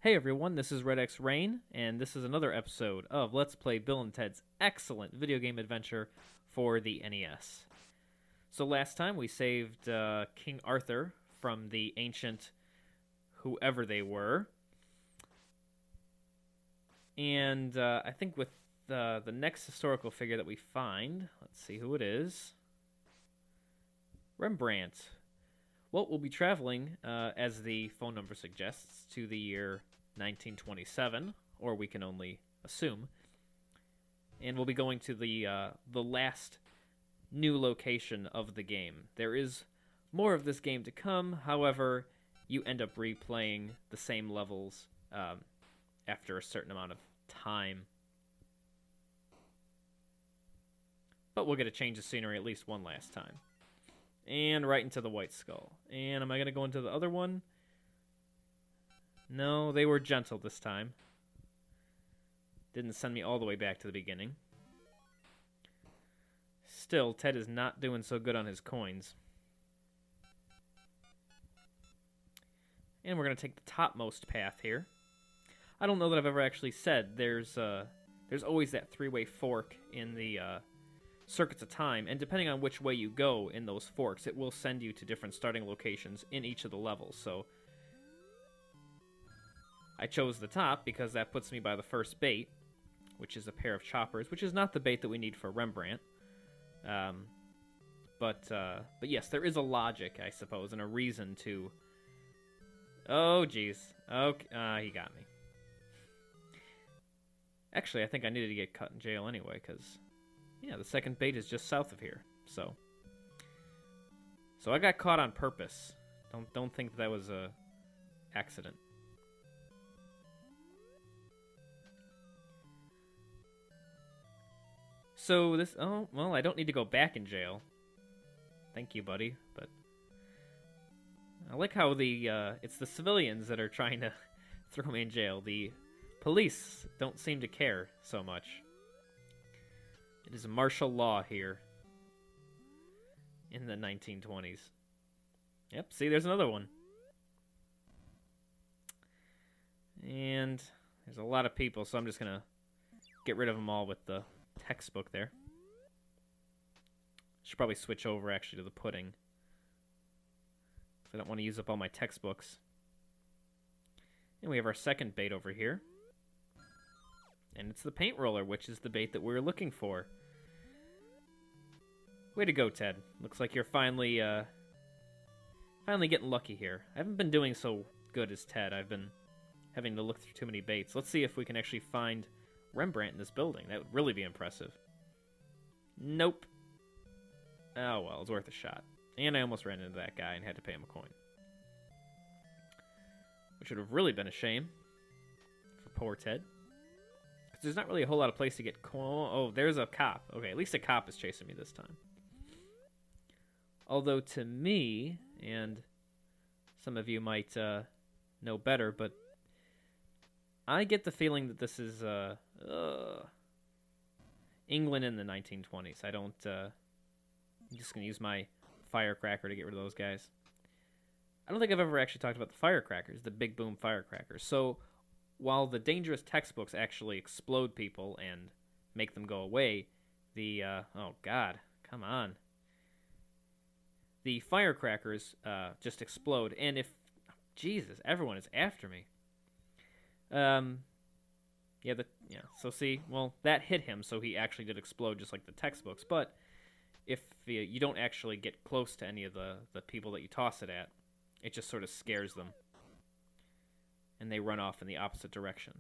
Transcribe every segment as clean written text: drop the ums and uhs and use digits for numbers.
Hey everyone, this is Red X Rain, and this is another episode of Let's Play Bill and Ted's excellent video game adventure for the NES. So last time we saved King Arthur from the ancient whoever they were. And I think with the next historical figure that we find, let's see who it is. Rembrandt. Well, we'll be traveling, as the phone number suggests, to the year 1927, or we can only assume. And we'll be going to the last new location of the game. There is more of this game to come, however, you end up replaying the same levels after a certain amount of time. But we'll get a change of scenery at least one last time. And right into the White Skull. And am I going to go into the other one? No, they were gentle this time. Didn't send me all the way back to the beginning. Still, Ted is not doing so good on his coins. And we're going to take the topmost path here. I don't know that I've ever actually said there's always that three-way fork in the Circuits of Time, and depending on which way you go in those forks, it will send you to different starting locations in each of the levels. So I chose the top because that puts me by the first bait, which is a pair of choppers, which is not the bait that we need for Rembrandt. But yes, there is a logic, I suppose, and a reason to... Oh, jeez. Okay, he got me. Actually, I think I needed to get cut in jail anyway, because... yeah, the second bait is just south of here, so I got caught on purpose. Don't think that was a accident. So this, oh, well, I don't need to go back in jail. Thank you, buddy, but I like how it's the civilians that are trying to throw me in jail. The police don't seem to care so much. It is martial law here in the 1920s. Yep, see, there's another one. And there's a lot of people, so I'm just going to get rid of them all with the textbook there. Should probably switch over, actually, to the pudding. I don't want to use up all my textbooks. And we have our second bait over here. And it's the paint roller, which is the bait that we're looking for. Way to go, Ted. Looks like you're finally getting lucky here. I haven't been doing so good as Ted. I've been having to look through too many baits. Let's see if we can actually find Rembrandt in this building. That would really be impressive. Nope. Oh, well, it's worth a shot. And I almost ran into that guy and had to pay him a coin. Which would have really been a shame for poor Ted. There's not really a whole lot of place to get... Oh, there's a cop. Okay, at least a cop is chasing me this time. Although to me, and some of you might know better, but I get the feeling that this is England in the 1920s. I don't... I'm just going to use my firecracker to get rid of those guys. I don't think I've ever actually talked about the firecrackers, the big boom firecrackers. So... while the dangerous textbooks actually explode people and make them go away, the, oh god, come on. The firecrackers just explode, and if, Jesus, everyone is after me. So see, well, that hit him, so he actually did explode just like the textbooks, but if you don't actually get close to any of the people that you toss it at, it just sort of scares them. And they run off in the opposite direction.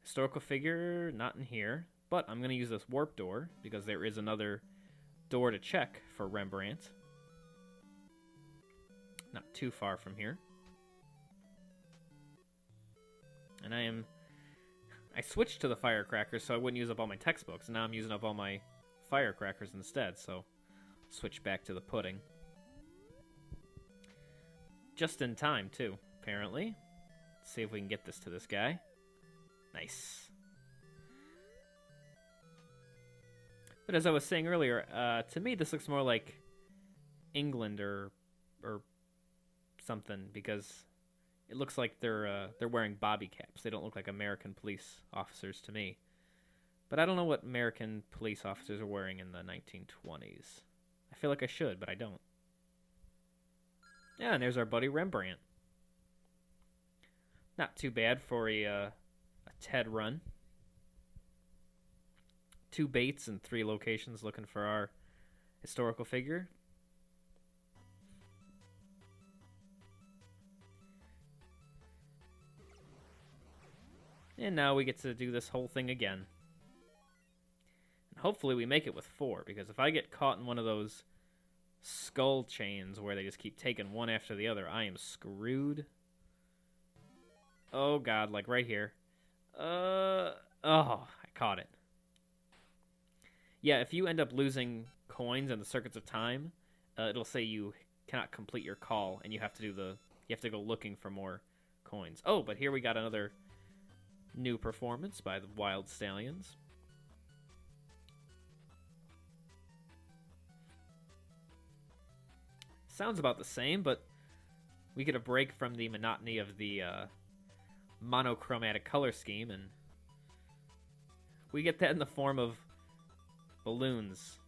Historical figure, not in here. But I'm going to use this warp door, because there is another door to check for Rembrandt. Not too far from here. And I switched to the firecrackers so I wouldn't use up all my textbooks. And now I'm using up all my firecrackers instead, so switch back to the pudding. Just in time, too. Apparently. Let's see if we can get this to this guy. Nice. But as I was saying earlier, to me this looks more like England or something, because it looks like they're wearing bobby caps. They don't look like American police officers to me. But I don't know what American police officers are wearing in the 1920s. I feel like I should, but I don't. Yeah, and there's our buddy Rembrandt. Not too bad for a TED run. 2 baits and 3 locations looking for our historical figure. And now we get to do this whole thing again. And hopefully we make it with 4, because if I get caught in one of those skull chains where they just keep taking one after the other, I am screwed. Oh god, like right here. Oh, I caught it. Yeah, if you end up losing coins in the Circuits of Time, it'll say you cannot complete your call, and you have to go looking for more coins. Oh, but here we got another new performance by the Wild Stallions. Sounds about the same, but we get a break from the monotony of the monochromatic color scheme, and we get that in the form of balloons.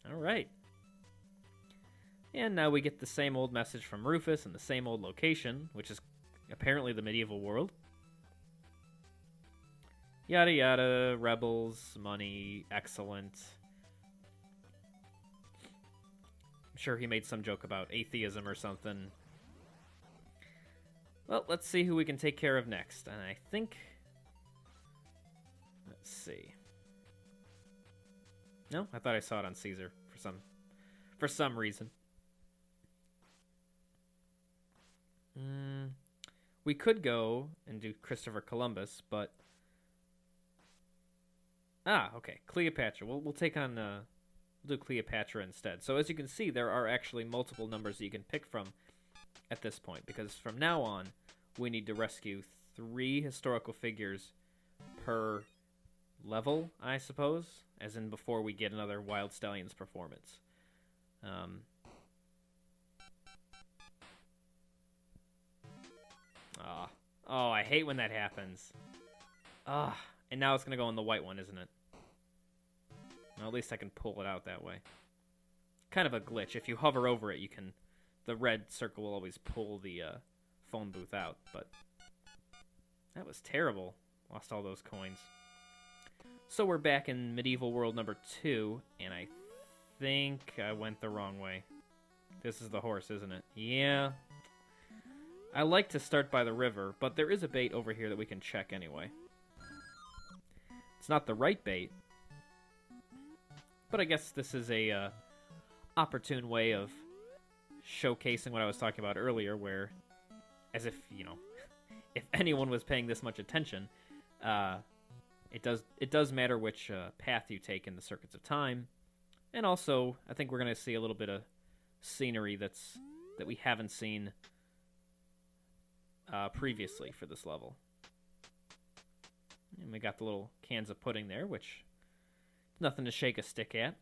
All right. And now we get the same old message from Rufus in the same old location, which is apparently the medieval world. Yada yada, rebels, money, excellent. I'm sure he made some joke about atheism or something. Well, let's see who we can take care of next. And I think... Let's see. No, I thought I saw it on Caesar for some reason. We could go and do Christopher Columbus, but... Ah, okay. Cleopatra. We'll take on... we'll do Cleopatra instead. So as you can see, there are actually multiple numbers that you can pick from at this point, because from now on, we need to rescue 3 historical figures per level, I suppose, as in before we get another Wild Stallions performance. Oh, I hate when that happens. And now it's going to go in the white one, isn't it? Well, at least I can pull it out that way. Kind of a glitch. If you hover over it, the red circle will always pull the phone booth out, but that was terrible. Lost all those coins. So we're back in medieval world number 2, and I think I went the wrong way. This is the horse, isn't it? Yeah. I like to start by the river, but there is a bait over here that we can check anyway. It's not the right bait, but I guess this is a opportune way of showcasing what I was talking about earlier, where, as if, if anyone was paying this much attention, it does matter which path you take in the Circuits of Time, and also I think we're going to see a little bit of scenery that we haven't seen previously for this level. And we got the little cans of pudding there, which is nothing to shake a stick at.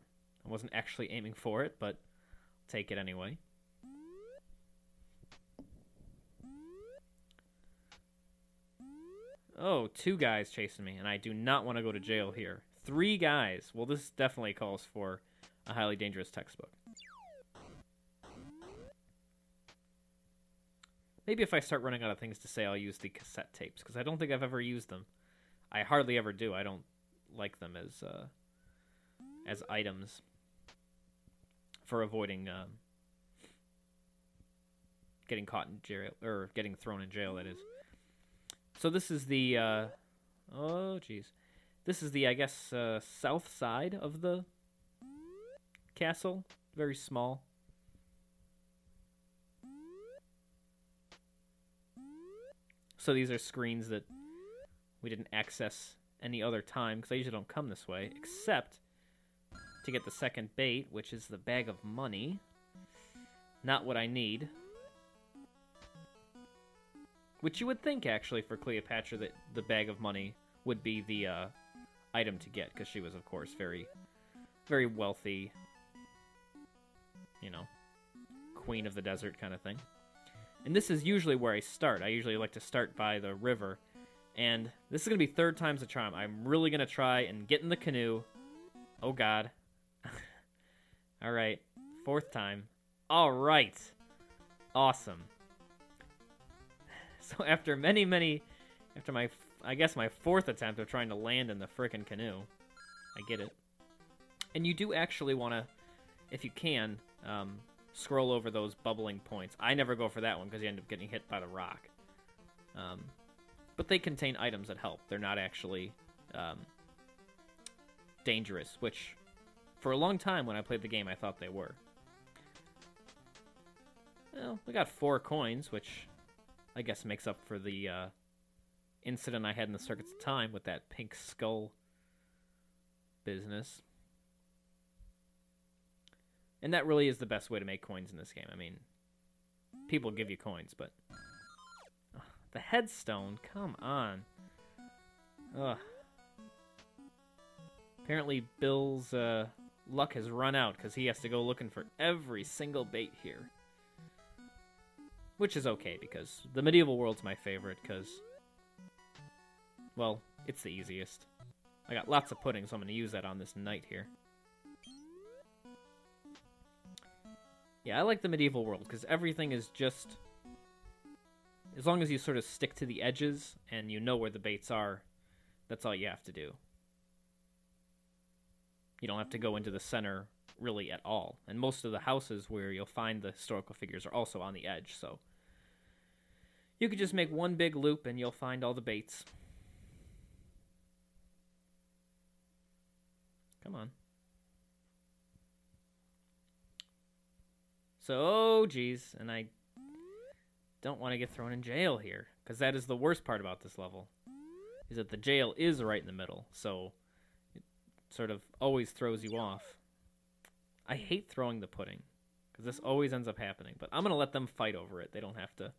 I wasn't actually aiming for it, but I'll take it anyway. Oh, 2 guys chasing me, and I do not want to go to jail here. 3 guys. Well, this definitely calls for a highly dangerous textbook. Maybe if I start running out of things to say, I'll use the cassette tapes, because I don't think I've ever used them. I hardly ever do. I don't like them as items for avoiding getting caught in jail, or getting thrown in jail, that is. So this is the, oh jeez. This is the, I guess, south side of the castle. Very small. So these are screens that we didn't access any other time, because I usually don't come this way, except to get the second bait, which is the bag of money. Not what I need. Which you would think, actually, for Cleopatra, that the bag of money would be the item to get, because she was, of course, very, very wealthy, you know, queen of the desert kind of thing. And this is usually where I start. I usually like to start by the river. And this is going to be third time's a charm. I'm really going to try and get in the canoe. Oh, God. All right. Fourth time. All right. Awesome. So after I guess my fourth attempt of trying to land in the frickin' canoe, I get it. And you do actually want to, if you can, scroll over those bubbling points. I never go for that one because you end up getting hit by the rock. But they contain items that help. They're not actually dangerous, which for a long time when I played the game I thought they were. Well, we got 4 coins, which I guess makes up for the incident I had in the circuits of time with that pink skull business. And that really is the best way to make coins in this game. I mean, people give you coins, but... the headstone? Come on. Ugh. Apparently Bill's luck has run out because he has to go looking for every single bait here. Which is okay, because the medieval world's my favorite, because... well, it's the easiest. I got lots of pudding, so I'm going to use that on this knight here. Yeah, I like the medieval world, because everything is just... as long as you sort of stick to the edges, and you know where the baits are, that's all you have to do. You don't have to go into the center, really, at all. And most of the houses where you'll find the historical figures are also on the edge, so... you could just make one big loop, and you'll find all the baits. Come on. So, oh, geez, and I don't want to get thrown in jail here, because that is the worst part about this level, is that the jail is right in the middle, so it sort of always throws you off. I hate throwing the pudding, because this always ends up happening, but I'm going to let them fight over it. They don't have to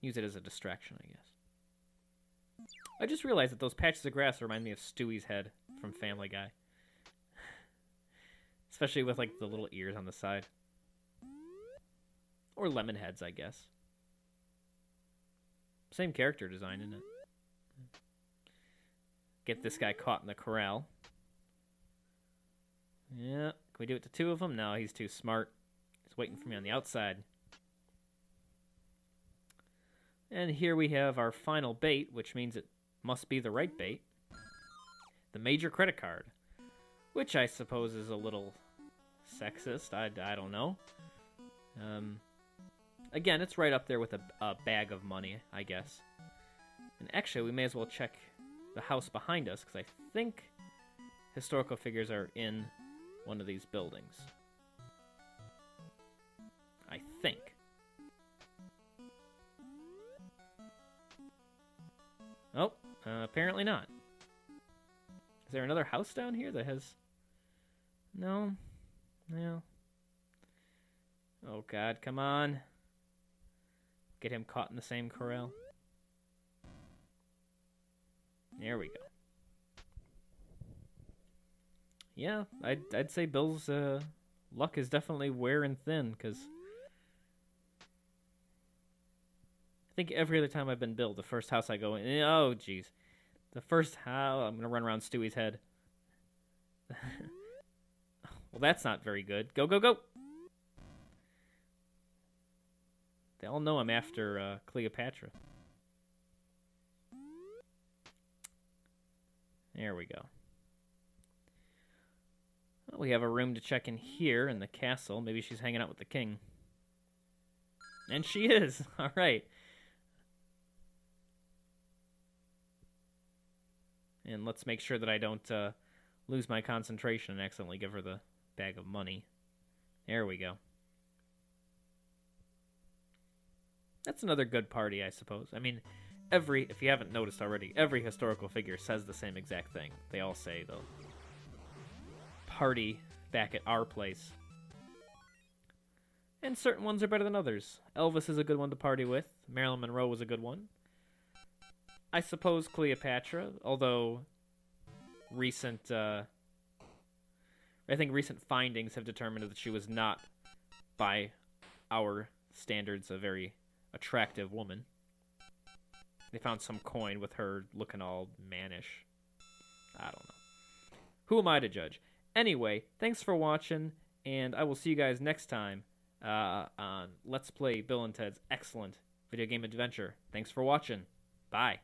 use it as a distraction, I guess. I just realized that those patches of grass remind me of Stewie's head from Family Guy. Especially with, like, the little ears on the side. Or lemon heads, I guess. Same character design, isn't it? Get this guy caught in the corral. Yeah. Can we do it to 2 of them? No, he's too smart. He's waiting for me on the outside. And here we have our final bait, which means it must be the right bait. The major credit card. Which I suppose is a little sexist. I don't know. Again, it's right up there with a bag of money, I guess. And actually, we may as well check the house behind us, because I think historical figures are in one of these buildings. I think. Oh, apparently not. Is there another house down here that has... no? No. Oh, God, come on. Get him caught in the same corral. There we go. Yeah, I'd say Bill's luck is definitely wearing thin, because I think every other time I've been Bill, the first house I go in... oh, jeez. The first house... I'm going to run around Stewie's head. Well, that's not very good. Go, go, go! They all know I'm after Cleopatra. There we go. Well, we have a room to check in here in the castle. Maybe she's hanging out with the king. And she is! Alright. And let's make sure that I don't lose my concentration and accidentally give her the bag of money. There we go. That's another good party, I suppose. I mean, if you haven't noticed already, every historical figure says the same exact thing. They all say they'll party back at our place. And certain ones are better than others. Elvis is a good one to party with. Marilyn Monroe was a good one. I suppose Cleopatra, although recent, I think recent findings have determined that she was not, by our standards, a very attractive woman. They found some coin with her looking all mannish. I don't know. Who am I to judge? Anyway, thanks for watching, and I will see you guys next time on Let's Play Bill and Ted's excellent video game adventure. Thanks for watching. Bye.